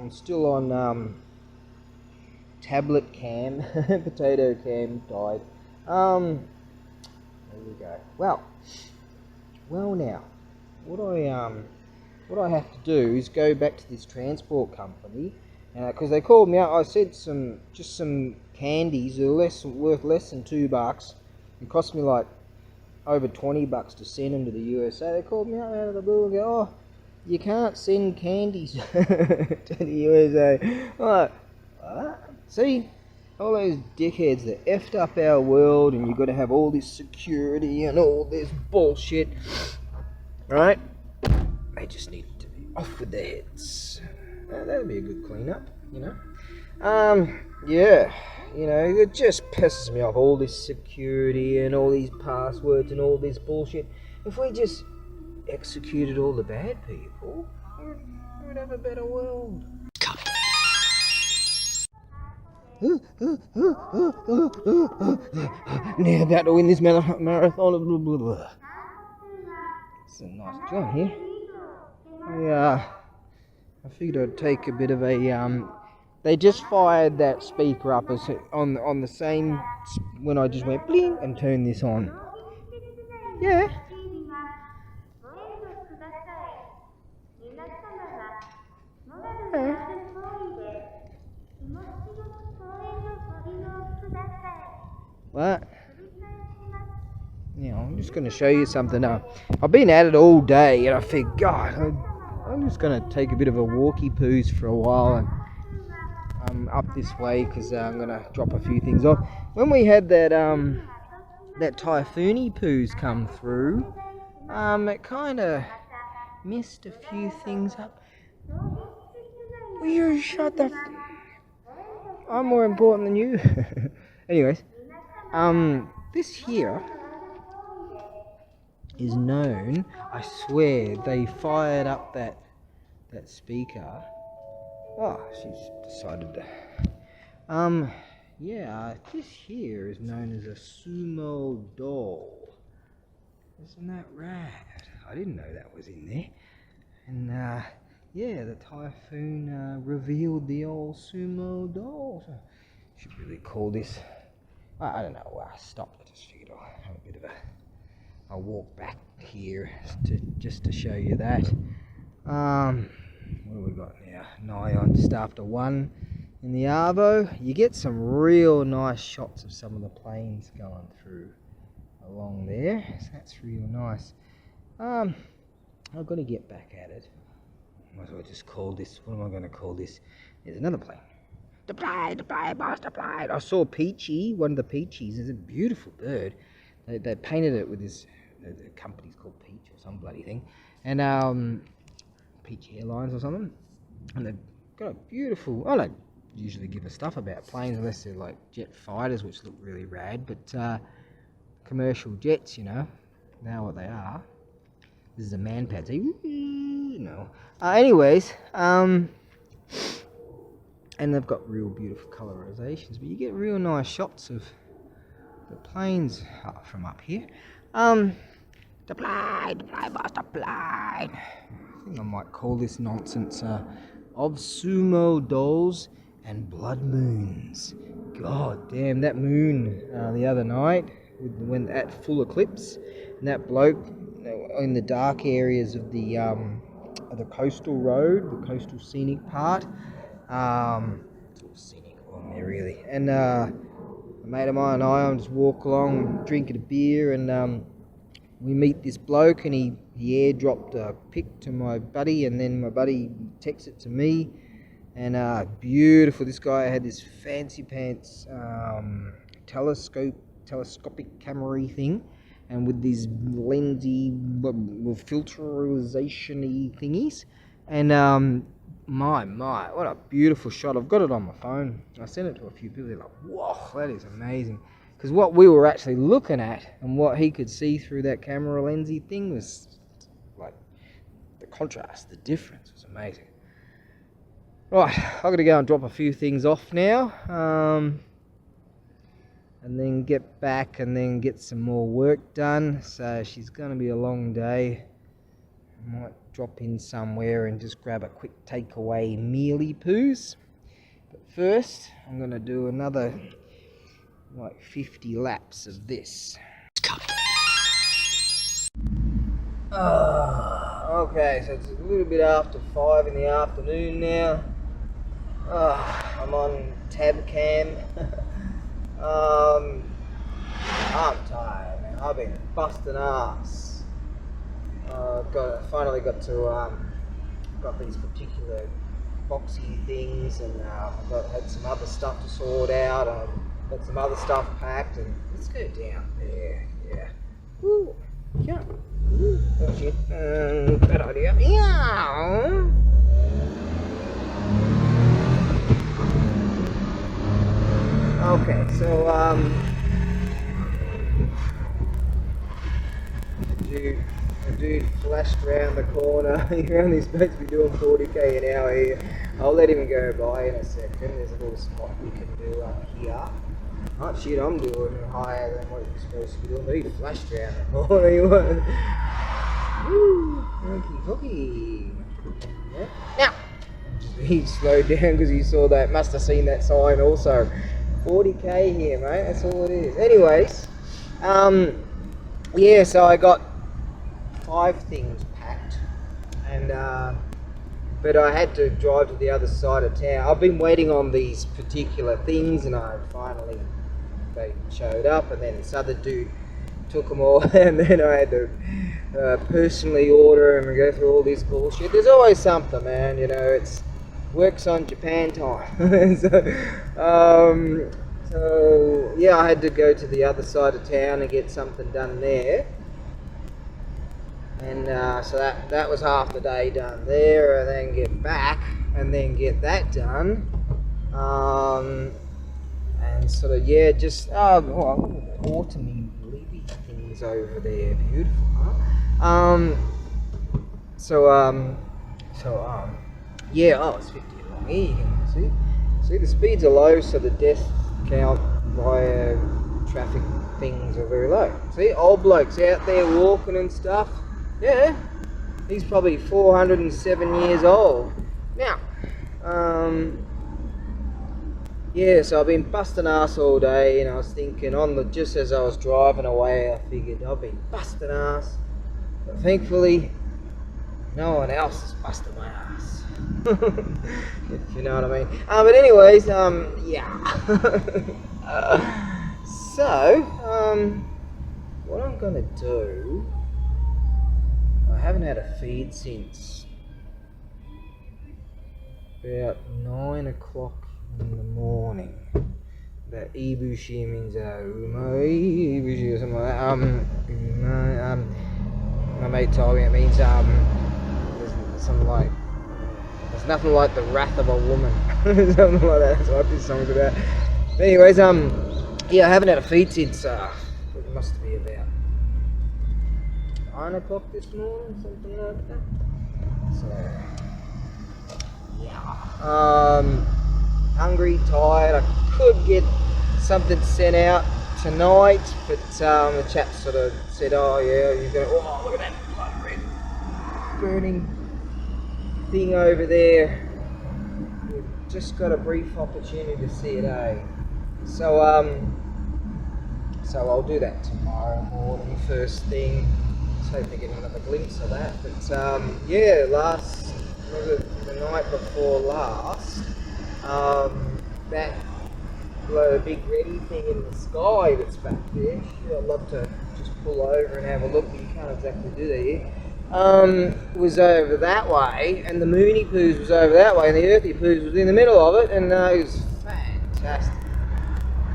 I'm still on tablet cam, potato cam died. There we go. Well now, what I have to do is go back to this transport company, because they called me out. I said some candies are worth less than $2. It cost me like over $20 to send them to the USA. They called me out of the blue and go, "Oh, you can't send candies to the USA." I'm like, what? See, all those dickheads that effed up our world, and you've got to have all this security and all this bullshit, right? They just need to be off with their heads. That'd be a good cleanup, you know. Yeah, you know, it just pisses me off, all this security and all these passwords and all this bullshit. If we just executed all the bad people, we'd have a better world. Now about to win this marathon. It's a nice job here. I figured I'd take a bit of a they just fired that speaker up as on the same when I just went bling and turned this on. Yeah. What? Yeah, I'm just going to show you something. I've been at it all day, and I figured, God, I'm just going to take a bit of a walkie poos for a while, and I'm up this way because I'm going to drop a few things off. When we had that typhoony poos come through, it kind of messed a few things up. Will you shut the... I'm more important than you. Anyways, this here is known, I swear, they fired up that speaker. Oh, she's decided to... yeah, this here is known as a Sumo Dohyo. Isn't that rad? I didn't know that was in there. And, yeah, the typhoon revealed the old Sumo Dohyo. So, should really call this... I don't know, I stopped. I just figured I'll have a bit of I'll walk back here just to show you that. What have we got now? Nigh on just after 1 in the Arvo. You get some real nice shots of some of the planes going through along there. So that's real nice. I've got to get back at it. Might as well just call this. What am I going to call this? There's another plane. The plane, boss, the plane. I saw Peachy, one of the Peachies. It's a beautiful bird. They painted it with this. The company's called Peach or some bloody thing, and Peach Airlines or something. And they've got a beautiful. I don't usually give a stuff about planes unless they're like jet fighters, which look really rad. But commercial jets, you know, now what they are. This is a man pad. So no. Anyways, and they've got real beautiful colorizations, but you get real nice shots of the planes from up here. The plane, boss, the plane. I think I might call this nonsense of Sumo Dohyos and Blood Moons. God damn, that moon the other night, when at full eclipse, and that bloke in the dark areas of the coastal road, the coastal scenic part. It's all scenic along there, really. And a mate of mine and I just walk along, drinking a beer, and we meet this bloke, and he airdropped a pic to my buddy, and then my buddy texts it to me. And beautiful. This guy had this fancy pants telescopic camera thing, and with these lensy, filterization-y thingies. And my, what a beautiful shot. I've got it on my phone. I sent it to a few people. They're like, whoa, that is amazing. Because what we were actually looking at and what he could see through that camera lensy thing was like the contrast, the difference was amazing. Right, I've got to go and drop a few things off now. And then get back and then get some more work done. So she's going to be a long day. I might drop in somewhere and just grab a quick takeaway mealy poos. But first, I'm gonna do another like 50 laps of this. Okay, so it's a little bit after 5 in the afternoon now. I'm on tab cam. I'm tired, man. I've been busting ass. Finally got to got these particular boxy things, and had some other stuff to sort out. Got some other stuff packed, and let's go down there. Yeah. Woo. Yeah. Oh shit. Bad idea. Yeah. Okay, so the dude flashed around the corner. He's only supposed to be doing 40k an hour here. I'll let him go by in a second. There's a little spot we can do up here. Oh shit, I'm doing higher than what you're supposed to be doing. But he flashed around the corner. He was. Woo! Hooky. Yeah. Now! He slowed down because he saw that, must have seen that sign also. 40k here, mate, that's all it is. Anyways, yeah, so I got 5 things packed, and but I had to drive to the other side of town. I've been waiting on these particular things, and they showed up, and then this other dude took them all, and then I had to personally order them and go through all this bullshit. There's always something, man, you know, it's works on Japan time. So yeah, I had to go to the other side of town and get something done there, and so that was half the day done there, and then get back and then get that done, and sort of, yeah, just autumny leafy things over there, beautiful, huh? Yeah, it's 50 along here, you can see the speeds are low, so the death count via traffic things are very low. See, old blokes out there walking and stuff. Yeah, he's probably 407 years old now. Yeah, so I've been busting ass all day, and I was thinking just as I was driving away, I figured I've been busting ass, but thankfully no one else is busting my ass. If you know what I mean. But anyways, yeah. So, what I'm gonna do, I haven't had a feed since about 9 o'clock in the morning. That ibushi means ibushi or something like that. My mate told me it means there's something like, there's nothing like the wrath of a woman. Something like that. That's what this song's about. But anyways, yeah, I haven't had a feed since it must be about 9 o'clock this morning, something like that. So yeah. Hungry, tired. I could get something sent out tonight, but the chap sort of said, oh yeah, you're gonna, oh look at that blood red burning thing over there. We've just got a brief opportunity to see it, eh? So I'll do that tomorrow morning, first thing. Just hope to get another glimpse of that. But yeah, the night before last, that big reddy thing in the sky that's back there, I'd love to just pull over and have a look, but you can't exactly do that here. Was over that way, and the moony poos was over that way, and the earthy poos was in the middle of it, and it was fantastic.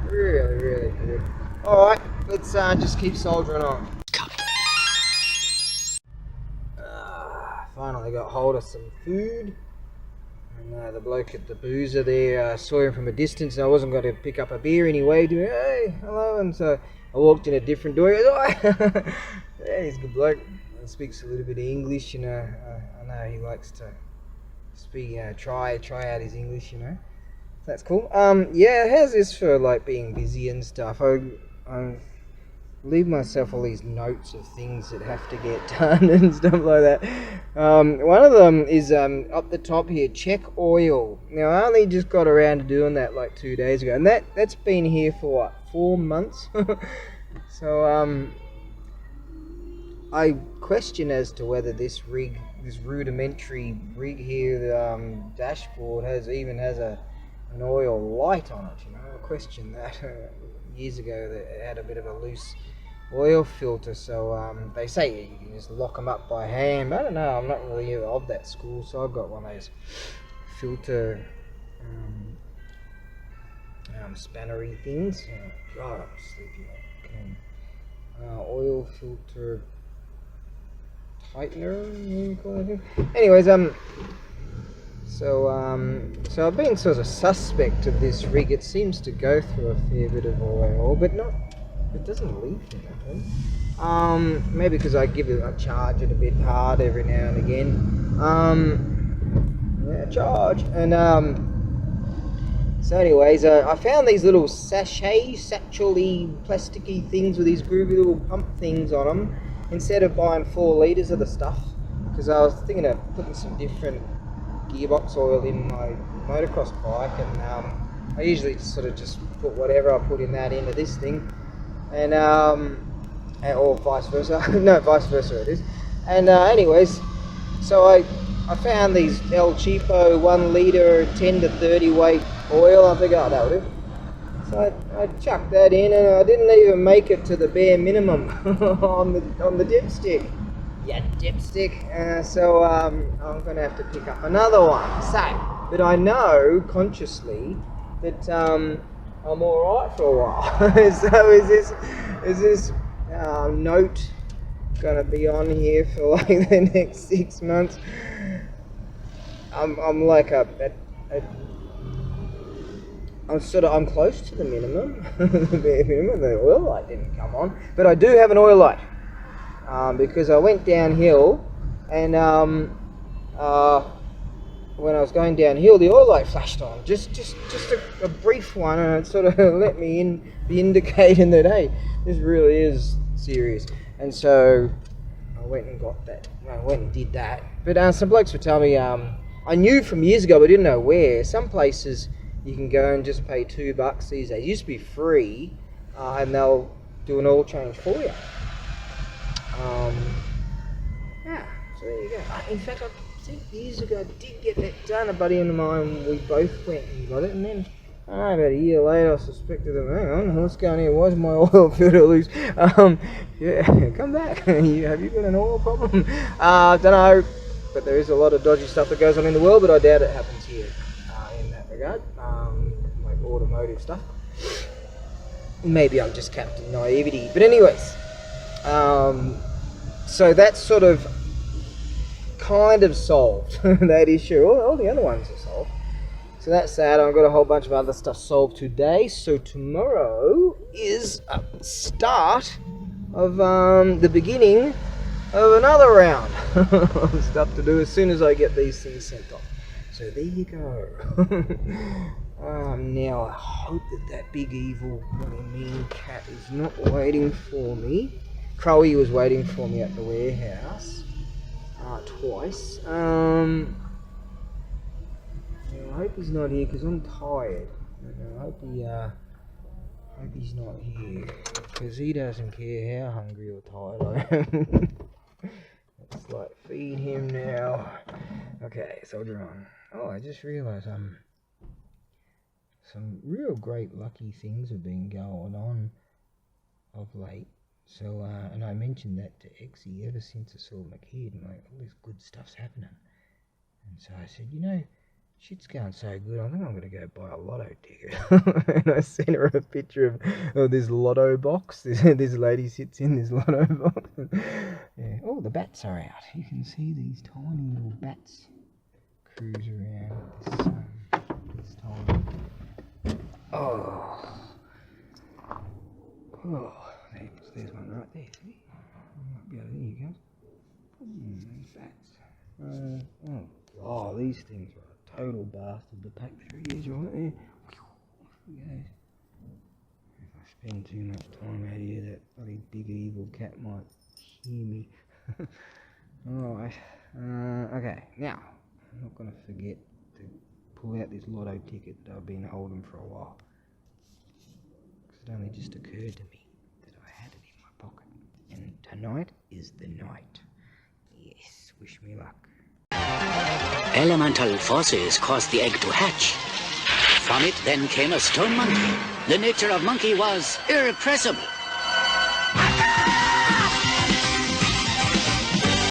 Really, really good. Alright, let's just keep soldiering on. Finally got hold of some food. And the bloke at the boozer there saw him from a distance, and I wasn't going to pick up a beer anyway. Hey, hello, and so I walked in a different door. He goes, oh. Yeah, he's a good bloke. He speaks a little bit of English, you know. I know he likes to speak, try out his English, you know. That's cool. Yeah, how's this for like being busy and stuff? leave myself all these notes of things that have to get done and stuff like that. One of them is up the top here, check oil. Now I only just got around to doing that like 2 days ago, and that's been here for what, 4 months. So I question as to whether this rudimentary rig here, the dashboard has an oil light on it. I question that. Years ago, that it had a bit of a loose oil filter, so they say you can just lock them up by hand. I don't know, I'm not really of that school, so I've got one of those filter spannery things. God, I'm sleepy. Oil filter tightener, you call it. Anyways, so I've been sort of suspect of this rig. It seems to go through a fair bit of oil, but it doesn't leak anything. Maybe because I charge it a bit hard every now and again. Charge. And so anyways, I found these little satchel-y, plasticky things with these groovy little pump things on them, instead of buying 4 litres of the stuff, because I was thinking of putting some different gearbox oil in my motocross bike, and I usually sort of just put whatever I put in that into this thing, and or vice versa. No, vice versa it is. And anyways, so I found these El Cheapo 1 litre 10 to 30 weight oil. I think, oh, that'll do. So I chucked that in, and I didn't even make it to the bare minimum on the dipstick. Yeah, dipstick. So I'm going to have to pick up another one. But I know consciously that I'm all right for a while. So is this note going to be on here for like the next 6 months? I'm like I'm close to the minimum, the bare minimum. The oil light didn't come on, but I do have an oil light, because I went downhill, and when I was going downhill, the oil light flashed on, just a brief one, and it sort of let me be indicating that, hey, this really is serious. And so I went and got that. I went and did that. But some blokes were telling me, I knew from years ago, but I didn't know where. Some places you can go and just pay $2 these days. It used to be free, and they'll do an oil change for you. So there you go. In fact, I think years ago I did get that done. A buddy of mine, we both went and got it, and then I don't know, about a year later I suspected them. Hang on, what's going on? Why is my oil filter loose? Yeah, come back. Have you got an oil problem? I don't know, but there is a lot of dodgy stuff that goes on in the world, but I doubt it happens here in that regard, like automotive stuff. Maybe I'm just Captain Naivety. But anyways, so that's sort of kind of solved, that issue. All the other ones are solved. So that's that. I've got a whole bunch of other stuff solved today. So tomorrow is a start of the beginning of another round of stuff to do as soon as I get these things sent off. So there you go. Now I hope that big evil mean cat is not waiting for me. Crowie was waiting for me at the warehouse twice. I hope he's not here because I'm tired. I hope he's not here because he doesn't care how hungry or tired I am. Let's like feed him now. Okay, soldier on. Oh, I just realised some real great lucky things have been going on of late. So and I mentioned that to Exie ever since I saw my kid, and like all this good stuff's happening. And so I said, shit's going so good, I think I'm going to go buy a lotto ticket. And I sent her a picture of this lotto box. This lady sits in this lotto box. Yeah. Oh, the bats are out. You can see these tiny little bats cruise around this tiny. Oh, there's one right there. See? Might be over there, you go. These bats. Oh, these things are a total bastard to pack through. Here's right there. If I spend too much time out here. That bloody big evil cat might hear me. Alright. Okay, now, I'm not going to forget to pull out this lotto ticket that I've been holding for a while. Because it only just occurred to me that I had it in my pocket. And tonight is the night. Yes, wish me luck. Elemental forces caused the egg to hatch. From it then came a stone monkey. The nature of monkey was irrepressible.